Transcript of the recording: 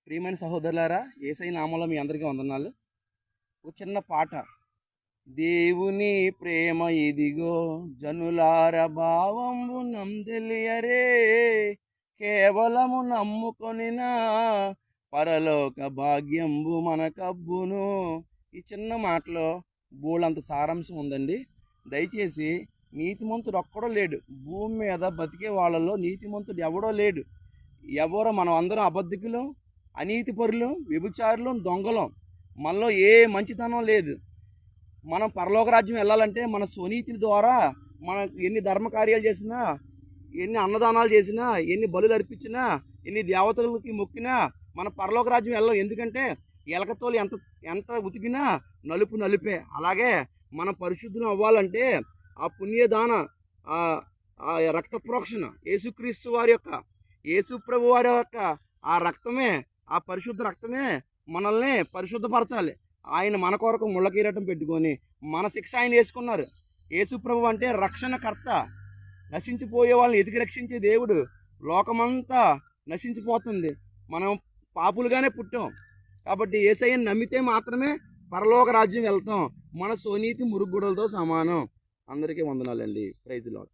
ప్రియమైన సహోదరులారా, యేసయ్య నామములో మీ అందరికీ వందనాలు. ఒక చిన్న పాట. దేవుని ప్రేమ ఇదిగో జనులార భావంబు తెలియరే, కేవలము నమ్ముకొనిన పరలోక భాగ్యంబు మనకబ్బును. ఈ చిన్న మాటలో బోలెడంత సారాంశం ఉందండి. దయచేసి నీతిమంతుడు ఒక్కడో లేడు. భూమి మీద బతికే వాళ్ళలో నీతిమంతుడు ఎవడో లేడు. ఎవరో మనం అందరం అబద్ధికులం, అనీతిపరులం, వ్యభిచారులం, దొంగలం. మనలో ఏ మంచితనం లేదు. మనం పరలోక రాజ్యం వెళ్ళాలంటే మన స్వనీతి ద్వారా మనం ఎన్ని ధర్మకార్యాలు చేసినా, ఎన్ని అన్నదానాలు చేసినా, ఎన్ని బలులు అర్పించినా, ఎన్ని దేవతలకి మొక్కినా మన పరలోక రాజ్యం వెళ్ళం. ఎందుకంటే ఎలకతోలు ఎంత ఎంత ఉతికినా నలుపు నలుపే. అలాగే మనం పరిశుద్ధులం అవ్వాలంటే ఆ పుణ్యదాన ఆ ఆ రక్త ప్రోక్షణ యేసుక్రీస్తు వారి యొక్క, యేసు ప్రభు వారి యొక్క ఆ రక్తమే, ఆ పరిశుద్ధ రక్తమే మనల్ని పరిశుద్ధపరచాలి. ఆయన మన కొరకు ముళ్ళ కిరీటం పెట్టుకొని మన శిక్ష ఆయన వేసుకున్నారు. యేసు ప్రభు అంటే రక్షణకర్త. నశించిపోయే వాళ్ళని ఎతికి రక్షించే దేవుడు. లోకమంతా నశించిపోతుంది. మనం పాపులుగానే పుట్టాం. కాబట్టి యేసయ్యని నమ్మితే మాత్రమే పరలోక రాజ్యం వెళ్తాం. మన స్వనీతి మురుగుడులతో సమానం. అందరికీ వందనాలండి. Praise lord.